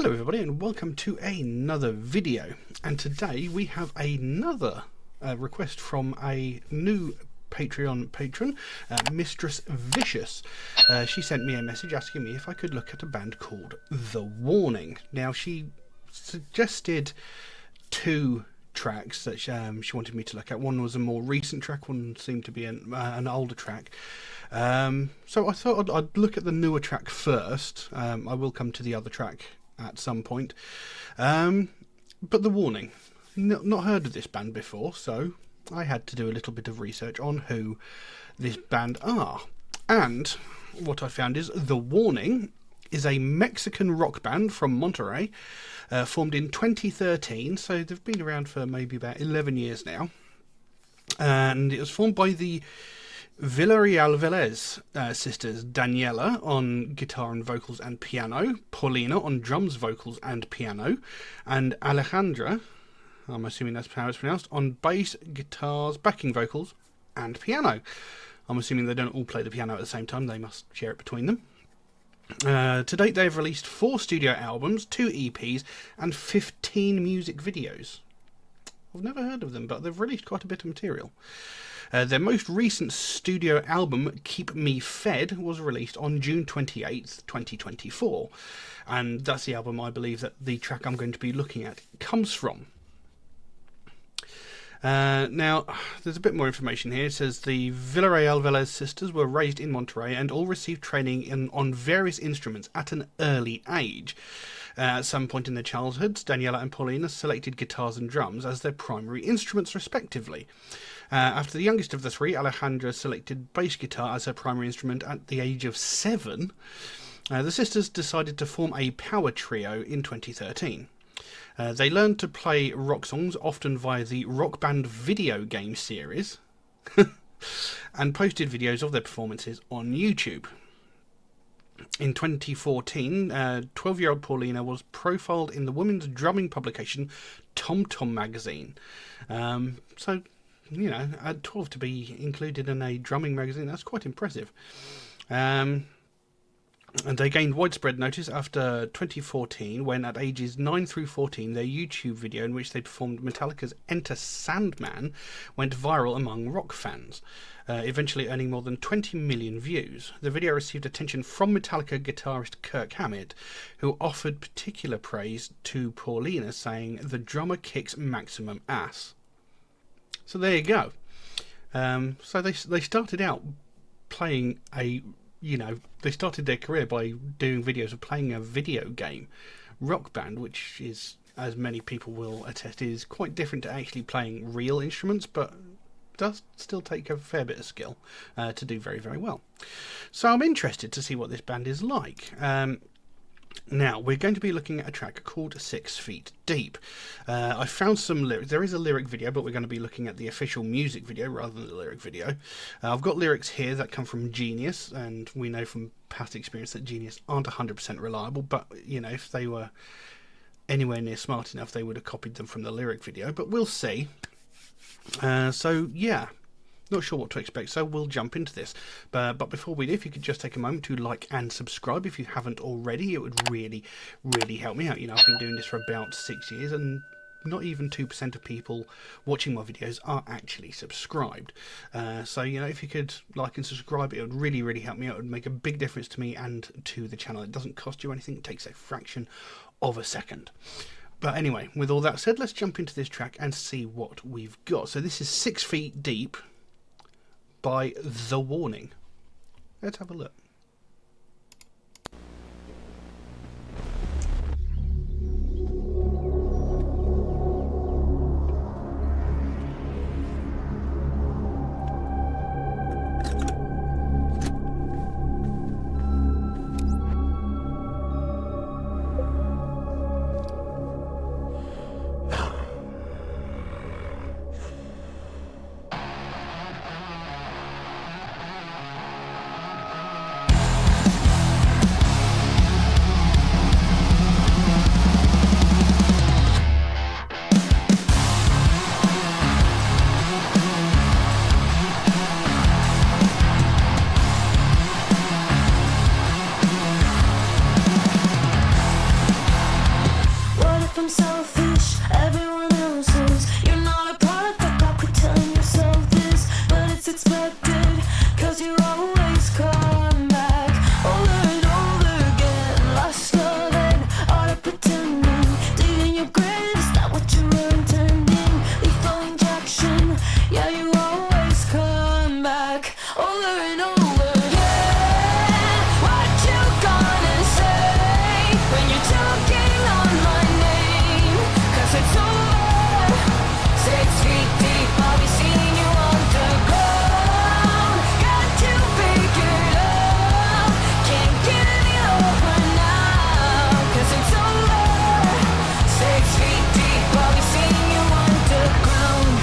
Hello everybody and welcome to another video, and today we have another request from a new Patreon patron, Mistress Vicious. She sent me a message asking me if I could look at a band called The Warning. Now she suggested two tracks that she wanted me to look at. One was a more recent track, one seemed to be an older track. So I thought I'd look at the newer track first. I will come to the other track at some point. But The Warning, not heard of this band before, so I had to do a little bit of research on who this band are. And what I found is The Warning is a Mexican rock band from Monterrey, formed in 2013, so they've been around for maybe about 11 years now. And it was formed by the Villarreal Velez sisters, Daniela on guitar and vocals and piano, Paulina on drums, vocals and piano, and Alejandra, I'm assuming that's how it's pronounced, on bass, guitars, backing vocals and piano. I'm assuming they don't all play the piano at the same time, they must share it between them. To date they've released 4 studio albums, 2 EPs and 15 music videos. I've never heard of them, but they've released quite a bit of material. Their most recent studio album, Keep Me Fed, was released on June 28th, 2024. And that's the album I believe that the track I'm going to be looking at comes from. Now, there's a bit more information here. It says the Villarreal Velez sisters were raised in Monterrey and all received training on various instruments at an early age. At some point in their childhoods, Daniela and Paulina selected guitars and drums as their primary instruments respectively. After the youngest of the three, Alejandra selected bass guitar as her primary instrument at the age of 7. The sisters decided to form a power trio in 2013. They learned to play rock songs, often via the Rock Band video game series, and posted videos of their performances on YouTube. In 2014, 12-year-old Paulina was profiled in the women's drumming publication Tom Tom magazine. So, you know, at 12 to be included in a drumming magazine, that's quite impressive. And they gained widespread notice after 2014 when, at ages 9 through 14, their YouTube video in which they performed Metallica's Enter Sandman went viral among rock fans, eventually earning more than 20 million views. The video received attention from Metallica guitarist Kirk Hammett, who offered particular praise to Paulina, saying, "The drummer kicks maximum ass." So there you go. So they started out playing they started their career by doing videos of playing a video game. Rock Band, which is, as many people will attest, is quite different to actually playing real instruments, but does still take a fair bit of skill to do very, very well. So I'm interested to see what this band is like. Now, we're going to be looking at a track called 6 Feet Deep. I found some lyrics. There is a lyric video, but we're going to be looking at the official music video rather than the lyric video. I've got lyrics here that come from Genius, and we know from past experience that Genius aren't 100% reliable, but, you know, if they were anywhere near smart enough, they would have copied them from the lyric video, but we'll see. So, yeah. Not sure what to expect, so we'll jump into this. But before we do, if you could just take a moment to like and subscribe if you haven't already, it would really, really help me out. You know, I've been doing this for about 6 years, and not even 2% of people watching my videos are actually subscribed. So, you know, if you could like and subscribe, it would really, really help me out. It would make a big difference to me and to the channel. It doesn't cost you anything. It takes a fraction of a second. But anyway, with all that said, let's jump into this track and see what we've got. So this is 6 Feet Deep by The Warning. Let's have a look. 'cause you always come back over and over again. Lost loving, art of pretending, digging your grave, is that what you were intending? Lethal injection, yeah, you always come back over and over again. What you gonna say when you're choking on my name? 'Cause it's over, 6 feet deep, I'll be seeing you on the ground. Got you figured out, can't get any lower now. 'Cause it's over, 6 feet deep, I'll be seeing you on the ground.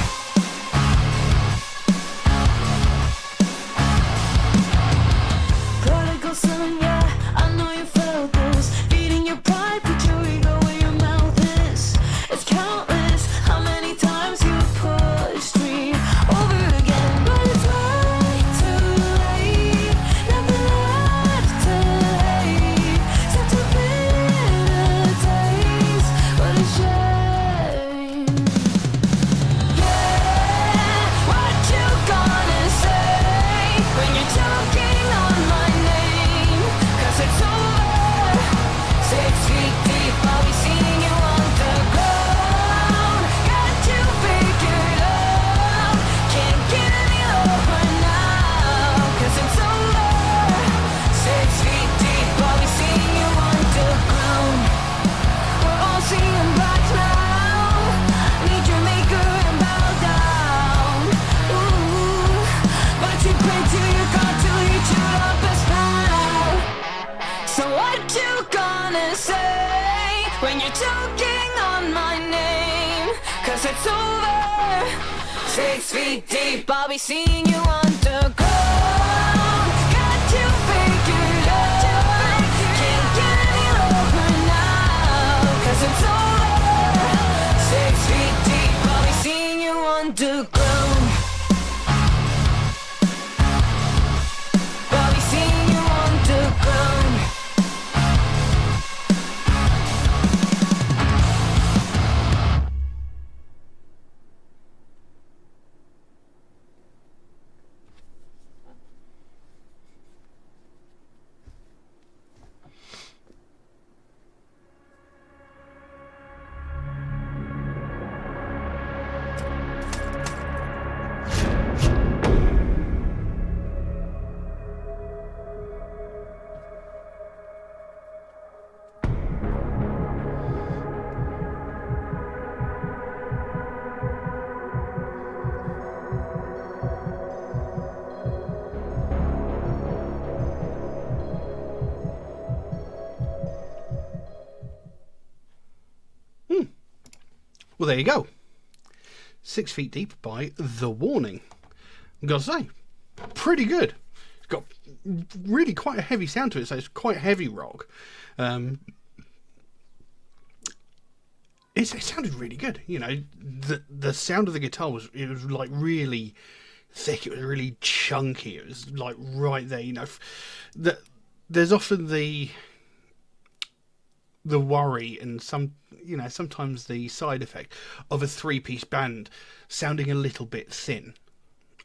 Prodigal son, yeah, I know you felt this. Feeding your pride, put your ego where your mouth is. It's countless how many times you pushed me over again. But it's way too late, nothing left to hate. Such a bitter taste, what a shame. Yeah, what you gonna say when you're choking on my name? 'Cause it's over, 6 feet deep, I'll be seeing you on the ground. Got you figured out, can't get any lower now. 'Cause it's over, 6 feet deep, I'll be seeing you on the ground. We're all seeing black now. Need your maker and bow down. Ooh, but you pray till you got till you chewed up a spine. So what you gonna say when you're choking on my name? 'Cause it's over, 6 feet deep, I'll be seeing you on the ground. Got you figured out, can't get any lower now. 'Cause it's over, 6 feet deep, I'll be seeing you on the ground. I'll be seeing you on the ground. Well, there you go. 6 Feet Deep by The Warning. I've got to say, pretty good. It's got really quite a heavy sound to it, so it's quite heavy rock. It sounded really good. You know, the sound of the guitar was like really thick. It was really chunky. It was like right there. You know, there's often the worry and sometimes the side effect of a 3-piece band sounding a little bit thin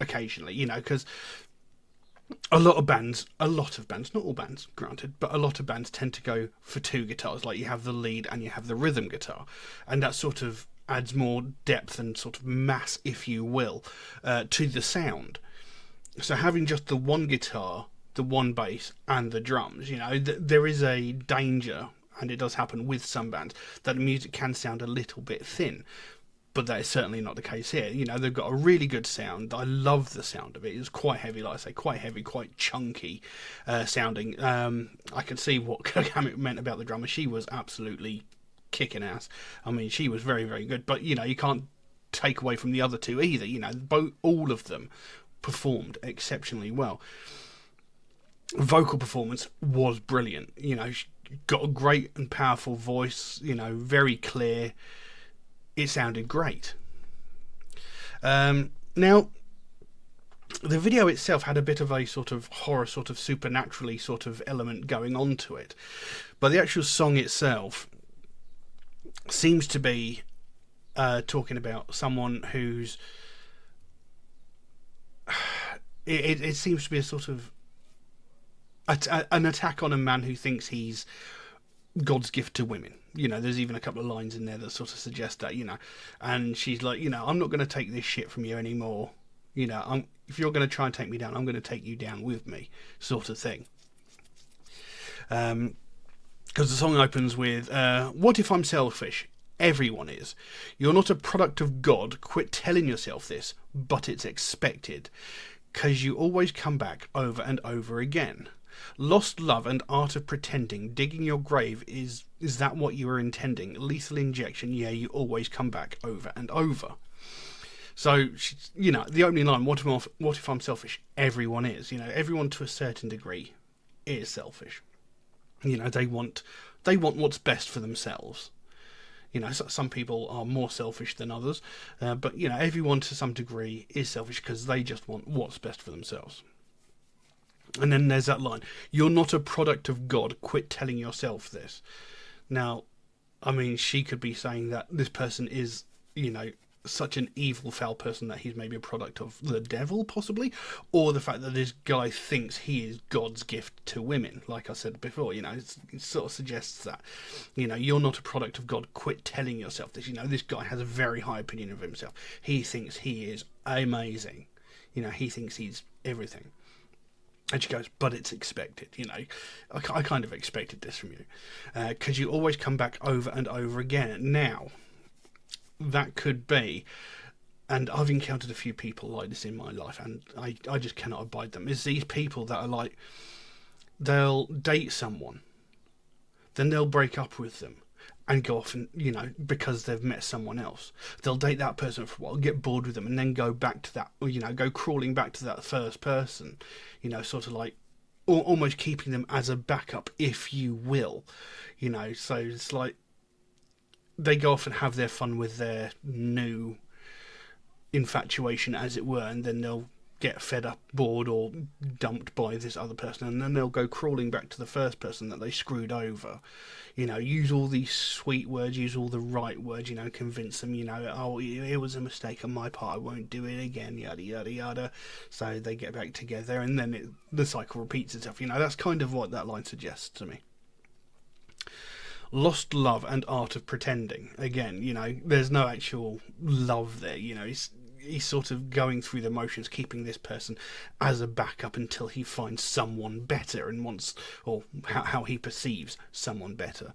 occasionally, you know, because a lot of bands, not all bands, granted, but a lot of bands tend to go for 2 guitars. Like you have the lead and you have the rhythm guitar, and that sort of adds more depth and sort of mass, if you will, to the sound. So having just the one guitar, the one bass, and the drums, you know, there is a danger, and it does happen with some bands, that the music can sound a little bit thin. But that is certainly not the case here. You know, they've got a really good sound. I love the sound of it. It's quite heavy, like I say, quite heavy, quite chunky sounding. I can see what Kirk Hammett meant about the drummer. She was absolutely kicking ass. I mean, she was very, very good. But, you know, you can't take away from the other two either. You know, all of them performed exceptionally well. Vocal performance was brilliant. You know, she got a great and powerful voice, you know, very clear. It sounded great. Now, the video itself had a bit of a sort of horror, sort of supernaturally sort of element going on to it. But the actual song itself seems to be talking about someone who's it seems to be a sort of an attack on a man who thinks he's God's gift to women. There's even a couple of lines in there that sort of suggest that, and she's like, I'm not going to take this shit from you anymore. If you're going to try and take me down, I'm going to take you down with me, sort of thing. Because the song opens with, what if I'm selfish? Everyone is. You're not a product of God. Quit telling yourself this, but it's expected. Because you always come back over and over again. Lost love and art of pretending. Digging your grave, is that what you were intending? Lethal injection, yeah, you always come back over and over. So, the opening line, what if I'm selfish? Everyone is. Everyone to a certain degree is selfish. They want what's best for themselves. Some people are more selfish than others, but everyone to some degree is selfish because they just want what's best for themselves. And then there's that line, you're not a product of God, quit telling yourself this. Now, I mean, she could be saying that this person is, such an evil, foul person that he's maybe a product of the devil, possibly, or the fact that this guy thinks he is God's gift to women. Like I said before, it sort of suggests that, you're not a product of God, quit telling yourself this. This guy has a very high opinion of himself. He thinks he is amazing. He thinks he's everything. And she goes, but it's expected, I kind of expected this from you. Because you always come back over and over again. Now, that could be, and I've encountered a few people like this in my life, and I just cannot abide them, is these people that are like, they'll date someone, then they'll break up with them, and go off and, because they've met someone else. They'll date that person for a while, get bored with them, and then go back to that, go crawling back to that first person, sort of like, almost keeping them as a backup, if you will. So it's like, they go off and have their fun with their new infatuation, as it were, and then they'll get fed up, bored, or dumped by this other person, and then they'll go crawling back to the first person that they screwed over. Use all these sweet words, use all the right words, convince them, oh, it was a mistake on my part, I won't do it again, yada, yada, yada. So they get back together, and then the cycle repeats itself. That's kind of what that line suggests to me. Lost love and art of pretending. Again, there's no actual love there. He's sort of going through the motions, keeping this person as a backup until he finds someone better and wants, or how he perceives someone better.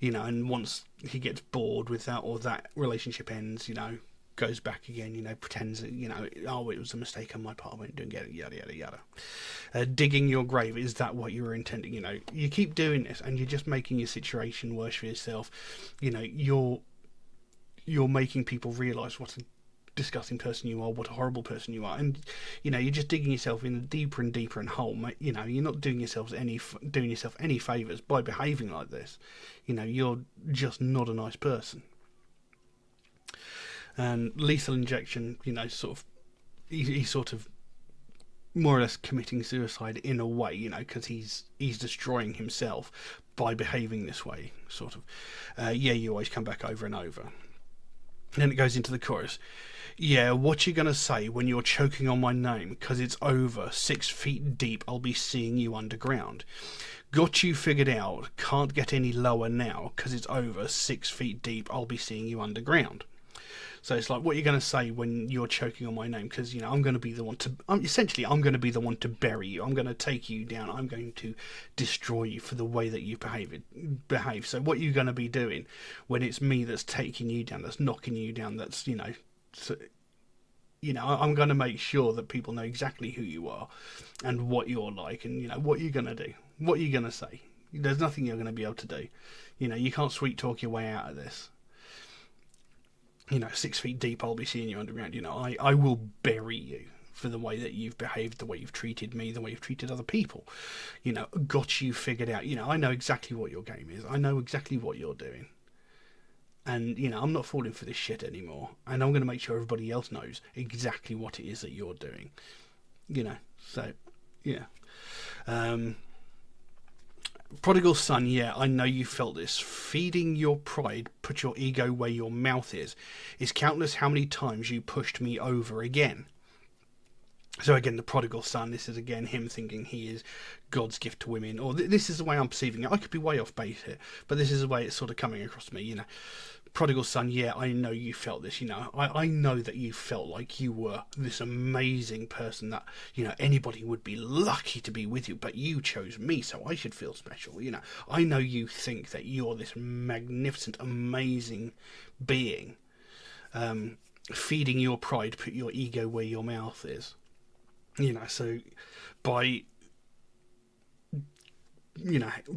And once he gets bored with that, or that relationship ends, goes back again, pretends that, oh, it was a mistake on my part, I won't do it again, yada, yada, yada. Digging your grave, is that what you were intending? You keep doing this, and you're just making your situation worse for yourself. You're making people realise what a disgusting person you are, what a horrible person you are, and, you're just digging yourself in deeper and deeper in hole. You're not doing yourself any favours by behaving like this. You're just not a nice person. And lethal injection, sort of, he's sort of more or less committing suicide in a way, because he's destroying himself by behaving this way, sort of. Yeah, you always come back over and over. And then it goes into the chorus. Yeah, what you gonna say when you're choking on my name? 'Cause it's over. 6 feet deep, I'll be seeing you underground. Got you figured out. Can't get any lower now. 'Cause it's over. 6 feet deep, I'll be seeing you underground. So it's like, what you're going to say when you're choking on my name, because I'm going to be the one to, essentially I'm going to be the one to bury you. I'm going to take you down. I'm going to destroy you for the way that you behave. So what you're going to be doing when it's me that's taking you down, that's knocking you down, that's I'm going to make sure that people know exactly who you are and what you're like, and what you're going to do, what you're going to say. There's nothing you're going to be able to do. You can't sweet talk your way out of this. 6 feet deep, I'll be seeing you underground. I will bury you for the way that you've behaved, the way you've treated me, the way you've treated other people. Got you figured out. I know exactly what your game is. I know exactly what you're doing. And, I'm not falling for this shit anymore. And I'm going to make sure everybody else knows exactly what it is that you're doing. So, yeah. Prodigal son, yeah, I know you felt this. Feeding your pride, put your ego where your mouth is. It's countless how many times you pushed me over again. So again, the prodigal son, this is again him thinking he is God's gift to women, or this is the way I'm perceiving it. I could be way off base here, but this is the way it's sort of coming across to me, Prodigal son, yeah, I know you felt this, I know that you felt like you were this amazing person that, anybody would be lucky to be with you, but you chose me, so I should feel special, I know you think that you're this magnificent, amazing being, feeding your pride, put your ego where your mouth is. So by,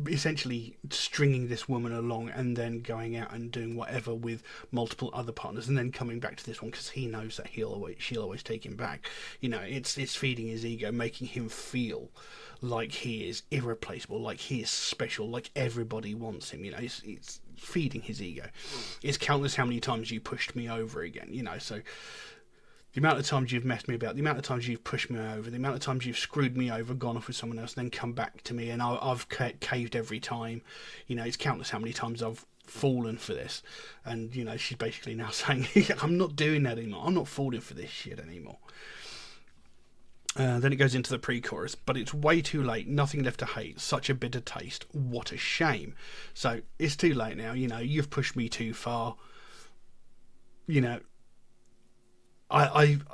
essentially stringing this woman along and then going out and doing whatever with multiple other partners and then coming back to this one because he knows that she'll always take him back. It's feeding his ego, making him feel like he is irreplaceable, like he is special, like everybody wants him. It's feeding his ego. It's countless how many times you pushed me over again. So the amount of times you've messed me about, the amount of times you've pushed me over, the amount of times you've screwed me over, gone off with someone else, then come back to me, and I've caved every time. It's countless how many times I've fallen for this. And, she's basically now saying, I'm not doing that anymore. I'm not falling for this shit anymore. Then it goes into the pre-chorus, but it's way too late, nothing left to hate, such a bitter taste, what a shame. So it's too late now, you've pushed me too far. I've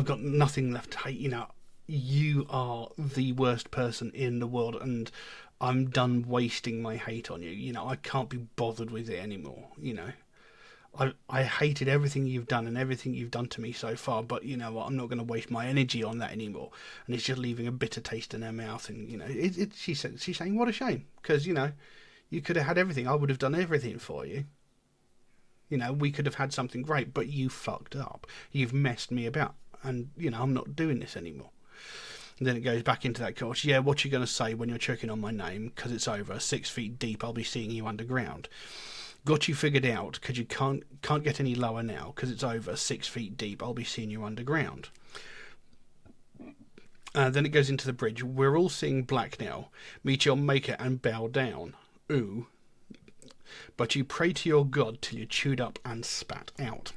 got nothing left to hate. You are the worst person in the world, and I'm done wasting my hate on you. I can't be bothered with it anymore. I hated everything you've done and everything you've done to me so far, but you know what? I'm not going to waste my energy on that anymore. And it's just leaving a bitter taste in her mouth. And she's saying, what a shame, because you could have had everything. I would have done everything for you. We could have had something great, but you fucked up. You've messed me about, and I'm not doing this anymore. And then it goes back into that chorus. Yeah, what you going to say when you're choking on my name? Because it's over. 6 feet deep, I'll be seeing you underground. Got you figured out, because you can't get any lower now. Because it's over. 6 feet deep, I'll be seeing you underground. Then it goes into the bridge. We're all seeing black now. Meet your maker and bow down. Ooh. But you pray to your God till you're chewed up and spat out.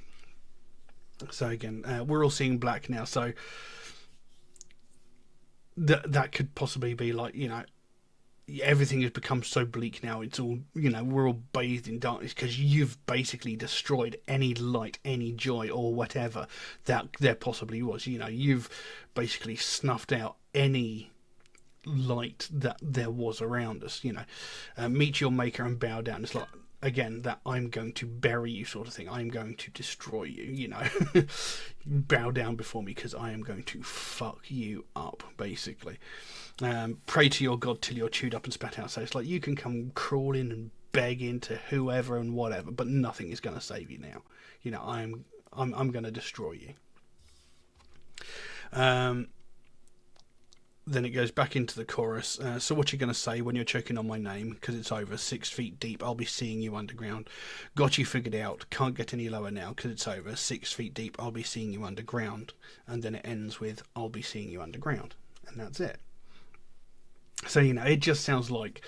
So again, we're all seeing black now. So that could possibly be like, everything has become so bleak now. It's all, we're all bathed in darkness because you've basically destroyed any light, any joy or whatever that there possibly was. You've basically snuffed out any light that there was around us. Meet your maker and bow down. It's like, again, that I'm going to bury you sort of thing. I'm going to destroy you. Bow down before me because I am going to fuck you up, basically. Pray to your God till you're chewed up and spat out. So it's like you can come crawling and begging to whoever and whatever, but nothing is going to save you now. I'm going to destroy you. Then it goes back into the chorus. So what you going to say when you're choking on my name? Because it's over. 6 feet deep, I'll be seeing you underground. Got you figured out. Can't get any lower now because it's over. 6 feet deep, I'll be seeing you underground. And then it ends with, I'll be seeing you underground. And that's it. So, it just sounds like,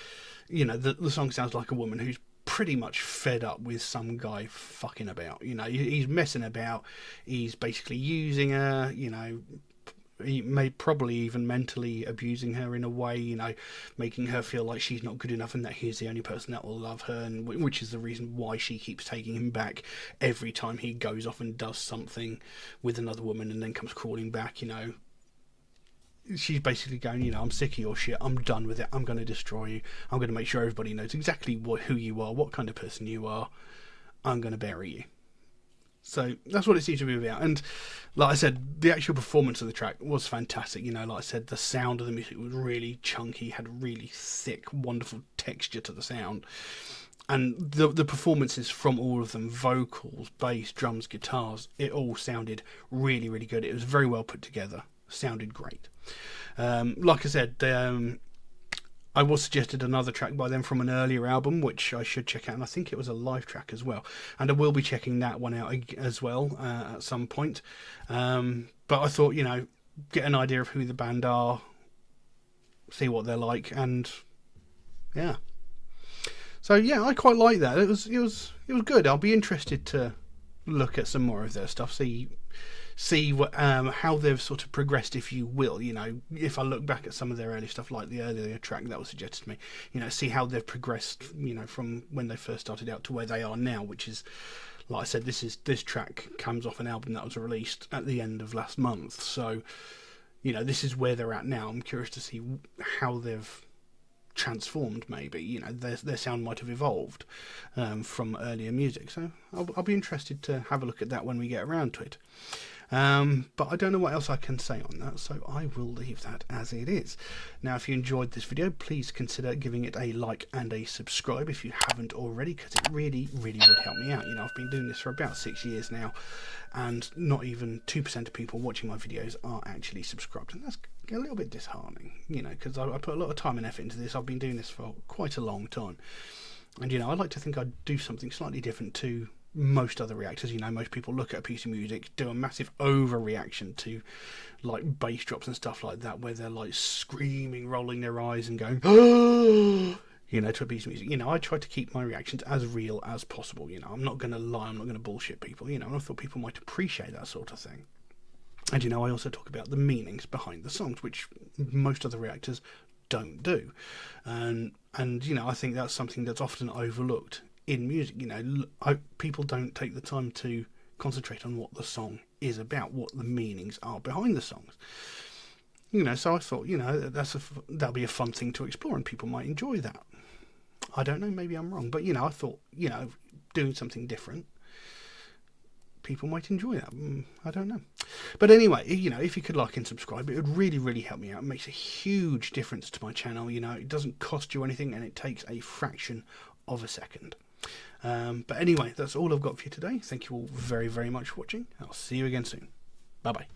the song sounds like a woman who's pretty much fed up with some guy fucking about. He's messing about. He's basically using her, he may probably even mentally abusing her in a way, making her feel like she's not good enough and that he's the only person that will love her, and which is the reason why she keeps taking him back every time he goes off and does something with another woman and then comes crawling back. She's basically going, I'm sick of your shit, I'm done with it, I'm going to destroy you, I'm going to make sure everybody knows exactly who you are, what kind of person you are, I'm going to bury you. So that's what it seems to be about. And like I said, the actual performance of the track was fantastic. Like I said, the sound of the music was really chunky, had really thick, wonderful texture to the sound. And the performances from all of them, vocals, bass, drums, guitars, it all sounded really, really good. It was very well put together. Sounded great. Like I said, I was suggested another track by them from an earlier album, which I should check out, and I think it was a live track as well. And I will be checking that one out as well at some point. But I thought, get an idea of who the band are, see what they're like, and yeah. So yeah, I quite like that. It was good. I'll be interested to look at some more of their stuff, see see what how they've sort of progressed, if you will. You know, if I look back at some of their early stuff, like the earlier track that was suggested to me, you know, see how they've progressed, you know, from when they first started out to where they are now, which is, like I said, this track comes off an album that was released at the end of last month. So, you know, this is where they're at now. I'm curious to see how they've transformed. Maybe, you know, their sound might have evolved from earlier music. So I'll be interested to have a look at that when we get around to it. But I don't know what else I can say on that, so I will leave that as it is. Now, if you enjoyed this video, please consider giving it a like and a subscribe if you haven't already, because it really would help me out. You know, I've been doing this for about 6 years now, and not even 2% of people watching my videos are actually subscribed, and that's a little bit disheartening, you know, because I put a lot of time and effort into this. I've been doing this for quite a long time, and, you know, I like to think I'd do something slightly different to most other reactors. You know, most people look at a piece of music, do a massive overreaction to like bass drops and stuff like that, where they're like screaming, rolling their eyes and going oh, you know, to a piece of music. You know, I try to keep my reactions as real as possible. You know, I'm not going to lie, I'm not going to bullshit people, you know, and I thought people might appreciate that sort of thing. And, you know, I also talk about the meanings behind the songs, which most other reactors don't do. And you know, I think that's something that's often overlooked in music. You know, people don't take the time to concentrate on what the song is about, what the meanings are behind the songs. You know, so I thought, you know, that'll be a fun thing to explore, and people might enjoy that. I don't know, maybe I'm wrong, but, you know, I thought, you know, doing something different, people might enjoy that. I don't know. But anyway, you know, if you could like and subscribe, it would really help me out. It makes a huge difference to my channel. You know, it doesn't cost you anything, and it takes a fraction of a second. But anyway, that's all I've got for you today. Thank you all very much for watching. I'll see you again soon. Bye bye.